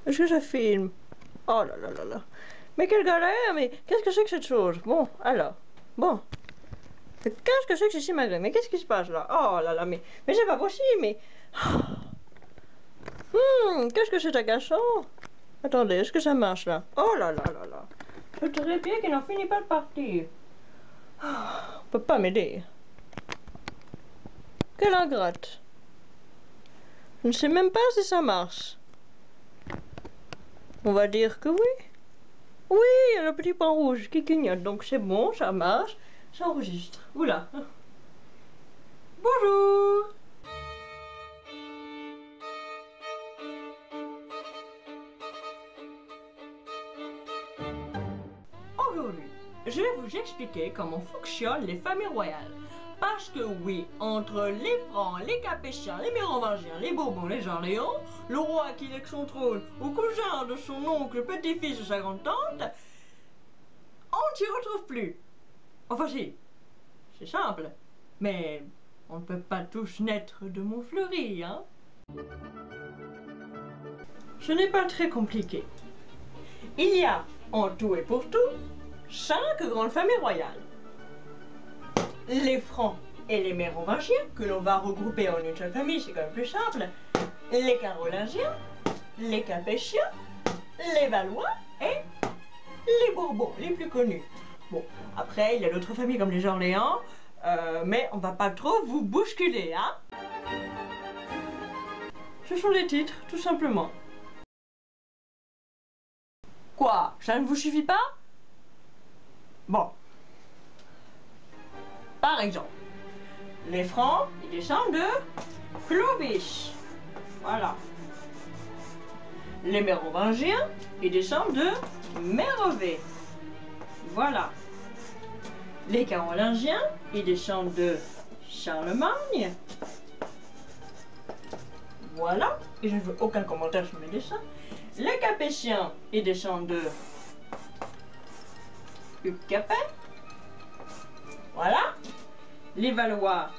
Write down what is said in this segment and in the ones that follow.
Est-ce que ça filme? Oh là là là là. Mais quelle galère, mais qu'est-ce que c'est que cette chose? Bon, alors. Bon. Qu'est-ce que c'est que ceci malgré? Mais qu'est-ce qui se passe là? Oh là là, mais c'est pas possible, mais. Qu'est-ce que c'est agaçant? Attendez, est-ce que ça marche là? Oh là là là là. Ce trépied qui n'en finit pas de partir. On peut pas m'aider. Quelle ingrate. Je ne sais même pas si ça marche. On va dire que oui. Oui, il y a le petit point rouge qui clignote, donc c'est bon, ça marche, ça enregistre. Oula. Bonjour. Aujourd'hui, je vais vous expliquer comment fonctionnent les familles royales. Parce que oui, entre les Francs, les Capétiens, les Mérovingiens, les Bourbons, les Orléans, le roi qui lègue son trône au cousin de son oncle, petit-fils de sa grande-tante, on ne s'y retrouve plus. Enfin si, c'est simple, mais on ne peut pas tous naître de Montfleury, hein. Ce n'est pas très compliqué. Il y a, en tout et pour tout, 5 grandes familles royales. Les Francs et les Mérovingiens, que l'on va regrouper en une seule famille, c'est quand même plus simple. Les Carolingiens, les Capétiens, les Valois et les Bourbons, les plus connus. Bon, après, il y a d'autres familles comme les Orléans, mais on va pas trop vous bousculer, hein. Ce sont des titres, tout simplement. Quoi? Ça ne vous suffit pas? Bon. Par exemple, les Francs, ils descendent de Clovis. Voilà. Les Mérovingiens, ils descendent de Mérové. Voilà. Les Carolingiens, ils descendent de Charlemagne. Voilà. Et je ne veux aucun commentaire sur mes dessins. Les Capétiens, ils descendent de Hugues Capet. Voilà. Les Valois,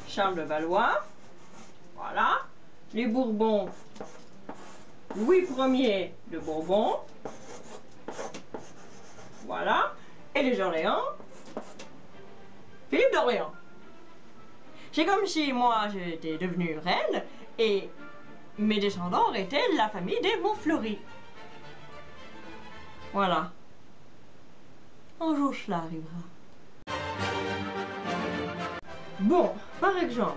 Charles de Valois. Voilà. Les Bourbons, Louis Ier de Bourbon. Voilà. Et les Orléans, Philippe d'Orléans. C'est comme si moi j'étais devenue reine et mes descendants étaient la famille des Montfleury. Voilà. Un jour cela arrivera. Bon, par exemple,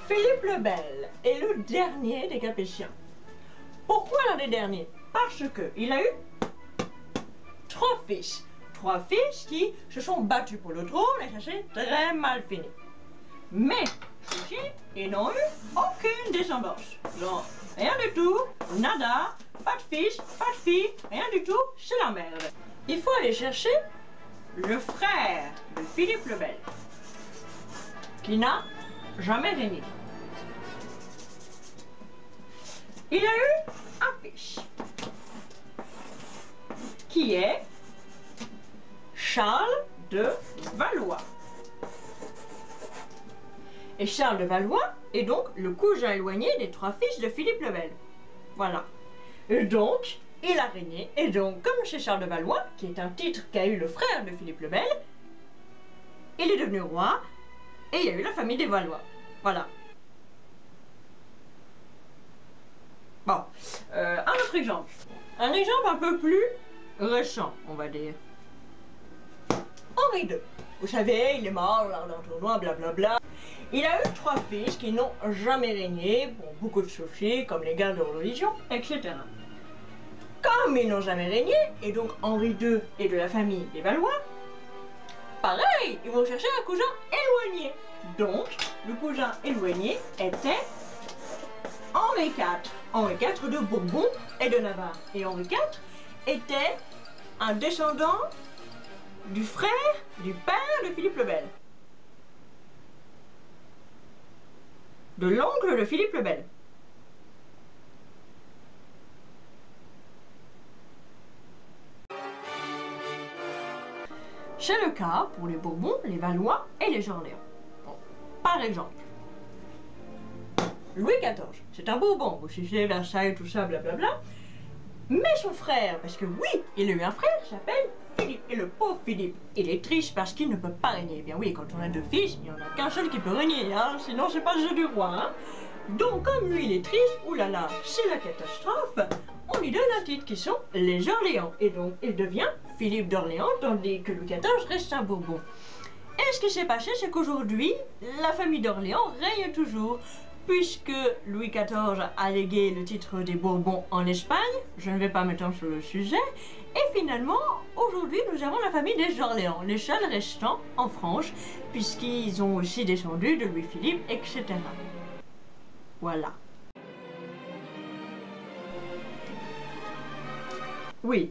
Philippe le Bel est le dernier des Capétiens. Pourquoi l'un des derniers? Parce qu'il a eu 3 fils. 3 fils qui se sont battus pour le trône et ça s'est très mal fini. Mais, ceux-ci, ils n'ont eu aucune descendance. Non, rien du tout, nada, pas de fils, pas de fille, rien du tout, c'est la merde. Il faut aller chercher le frère de Philippe le Bel, qui n'a jamais régné. Il a eu un fils, qui est Charles de Valois. Et Charles de Valois est donc le cousin éloigné des 3 fils de Philippe le Bel. Voilà. Et donc, il a régné, et donc, comme chez Charles de Valois, qui est un titre qu'a eu le frère de Philippe le Bel, il est devenu roi, et il y a eu la famille des Valois. Voilà. Bon, un autre exemple. Un exemple un peu plus récent, on va dire. Henri II. Vous savez, il est mort lors d'un tournoi, blablabla. Il a eu 3 fils qui n'ont jamais régné, pour beaucoup de soucis, comme les guerres de religion, etc. Comme ils n'ont jamais régné, et donc Henri II est de la famille des Valois, pareil, ils vont chercher un cousin éloigné. Donc, le cousin éloigné était Henri IV. Henri IV de Bourbon et de Navarre. Et Henri IV était un descendant du frère du père de Philippe le Bel. De l'oncle de Philippe le Bel. C'est le cas pour les Bourbons, les Valois et les Orléans. Bon, par exemple, Louis XIV, c'est un Bourbon, vous savez, Versailles, tout ça, blablabla. Mais son frère, parce que oui, il a eu un frère qui s'appelle Philippe. Et le pauvre Philippe, il est triste parce qu'il ne peut pas régner. Eh bien oui, quand on a deux fils, il n'y en a qu'un seul qui peut régner, hein, sinon c'est pas le jeu du roi. Hein. Donc comme lui il est triste, oulala, c'est la catastrophe, on lui donne un titre qui sont les Orléans. Et donc il devient Philippe d'Orléans, tandis que Louis XIV reste un Bourbon. Et ce qui s'est passé, c'est qu'aujourd'hui, la famille d'Orléans règne toujours, puisque Louis XIV a légué le titre des Bourbons en Espagne. Je ne vais pas m'étendre sur le sujet. Et finalement, aujourd'hui, nous avons la famille des Orléans, les seuls restants en France, puisqu'ils ont aussi descendu de Louis-Philippe, etc. Voilà. Oui,